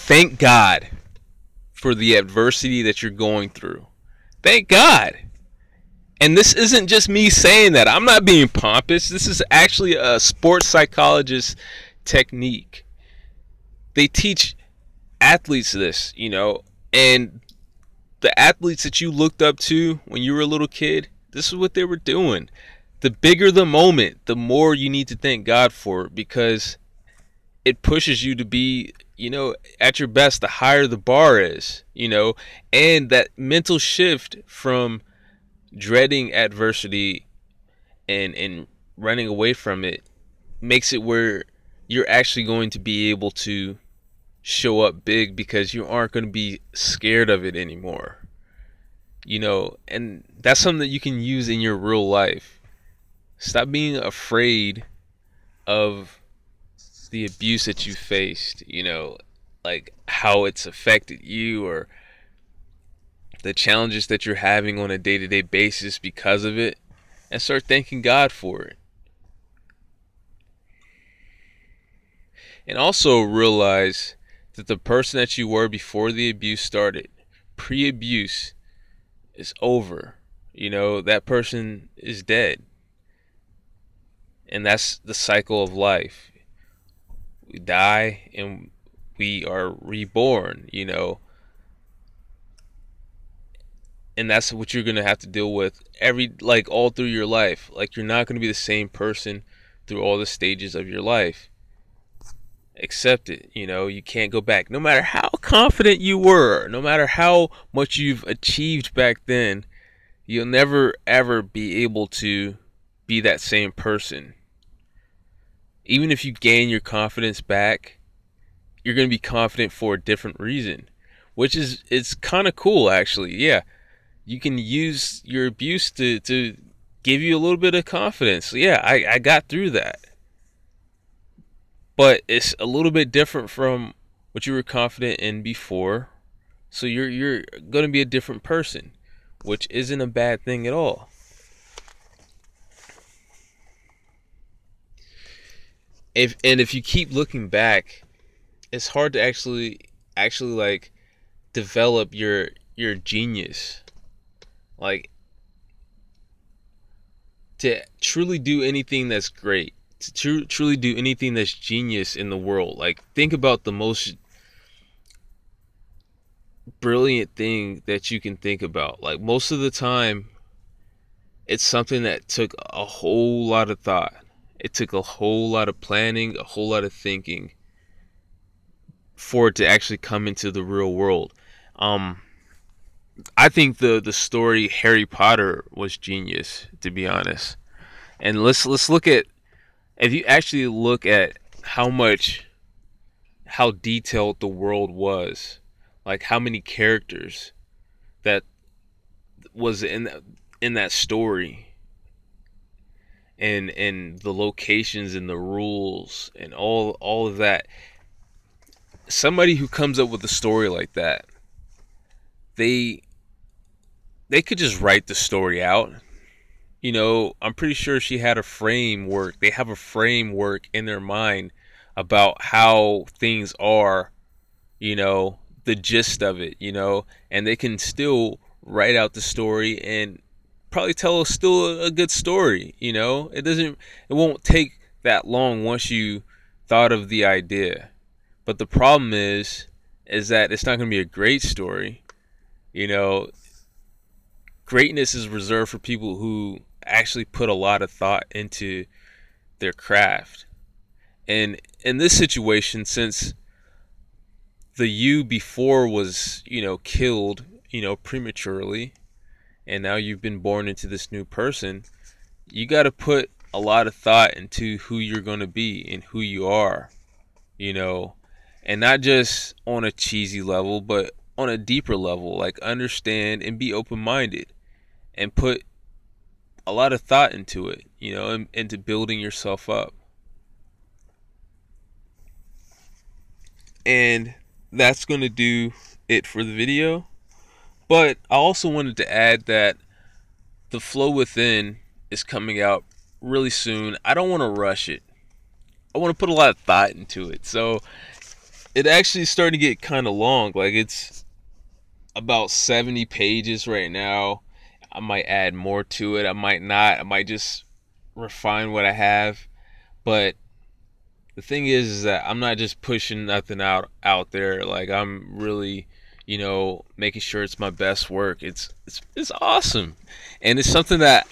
thank God for the adversity that you're going through. Thank God. And this isn't just me saying that. I'm not being pompous. This is actually a sports psychologist technique. They teach athletes this, and the athletes that you looked up to when you were a little kid, this is what they were doing. The bigger the moment, the more you need to thank God for it, because it pushes you to be, at your best. The higher the bar is, and that mental shift from dreading adversity and running away from it makes it where you're actually going to be able to show up big, because you aren't going to be scared of it anymore. And that's something that you can use in your real life. Stop being afraid of the abuse that you faced, like how it's affected you, or the challenges that you're having on a day-to-day basis because of it, and start thanking God for it. And also realize that the person that you were before the abuse started, pre-abuse, is over. That person is dead. And that's the cycle of life. We die and we are reborn, and that's what you're going to have to deal with all through your life. Like, you're not going to be the same person through all the stages of your life. Accept it. You can't go back. No matter how confident you were, no matter how much you've achieved back then, you'll never ever be able to be that same person. Even if you gain your confidence back, you're going to be confident for a different reason, which is, it's kind of cool, actually. Yeah, you can use your abuse to give you a little bit of confidence. Yeah, I got through that. But it's a little bit different from what you were confident in before. So you're going to be a different person, which isn't a bad thing at all. If you keep looking back, it's hard to actually like develop your genius. Like, to truly do anything that's great, to truly do anything that's genius in the world. Like, think about the most brilliant thing that you can think about. Like, most of the time, it's something that took a whole lot of thought. It took a whole lot of planning, a whole lot of thinking for it to actually come into the real world. I think the story Harry Potter was genius, to be honest. And let's look at, if you actually look at how detailed the world was, like how many characters that was in that story, and the locations and the rules and all of that. Somebody who comes up with a story like that, they could just write the story out. I'm pretty sure she had a framework. They have a framework in their mind about how things are, the gist of it, and they can still write out the story and probably tell still a good story. It won't take that long once you thought of the idea. But the problem is that it's not going to be a great story. Greatness is reserved for people who actually put a lot of thought into their craft. And in this situation, since the you before was, killed, prematurely, and now you've been born into this new person, you got to put a lot of thought into who you're going to be and who you are, and not just on a cheesy level, but on a deeper level. Like, understand and be open-minded and put a lot of thought into it, into building yourself up. And that's going to do it for the video. But I also wanted to add that the Flow Within is coming out really soon. I don't want to rush it. I want to put a lot of thought into it. So it actually starting to get kind of long. Like it's about 70 pages right now. I might add more to it. I might not. I might just refine what I have. But the thing is that I'm not just pushing nothing out there. Like I'm really, making sure it's my best work. It's awesome, and it's something that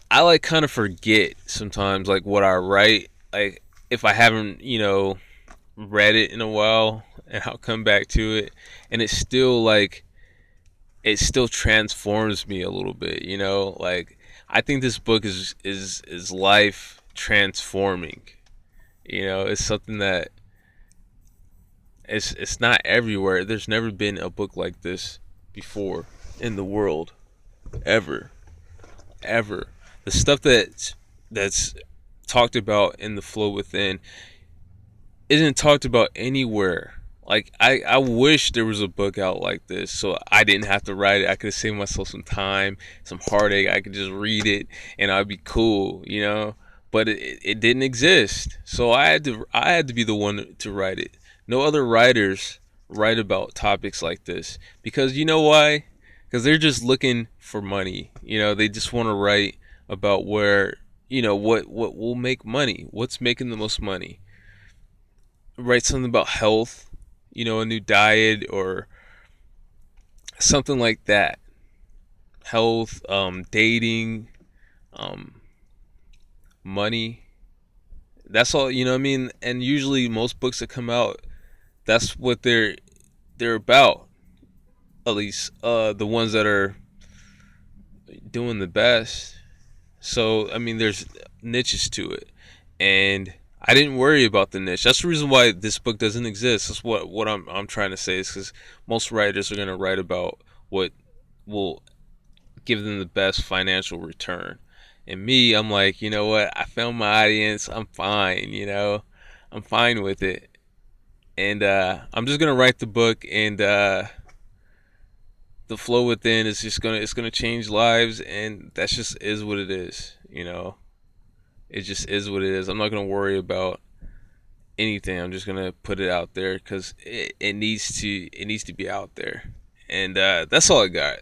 I like kind of forget sometimes, like what I write. Like if I haven't, read it in a while, and I'll come back to it, and it's still like it still transforms me a little bit. Like I think this book is life transforming. It's something that it's not everywhere. There's never been a book like this before in the world, ever, ever. The stuff that's talked about in The Flow Within isn't talked about anywhere. Like I wish there was a book out like this, so I didn't have to write it. I could have saved myself some time, some heartache. I could just read it, and I'd be cool. But it didn't exist, so I had to be the one to write it. No other writers write about topics like this, because you know why? Because they're just looking for money. They just want to write about where what will make money, what's making the most money. Write something about health, a new diet or something like that. Health, dating, money. That's all, what I mean? And usually most books that come out, that's what they're about. At least the ones that are doing the best. So, I mean, there's niches to it. And I didn't worry about the niche. That's the reason why this book doesn't exist. That's what I'm trying to say, is because most writers are going to write about what will give them the best financial return. And me, I'm like, you know what? I found my audience. I'm fine, I'm fine with it. And I'm just going to write the book, and The Flow Within is just it's gonna change lives, and that's just is what it is. It just is what it is. I'm not gonna worry about anything. I'm just gonna put it out there because it needs to be out there, and that's all I got.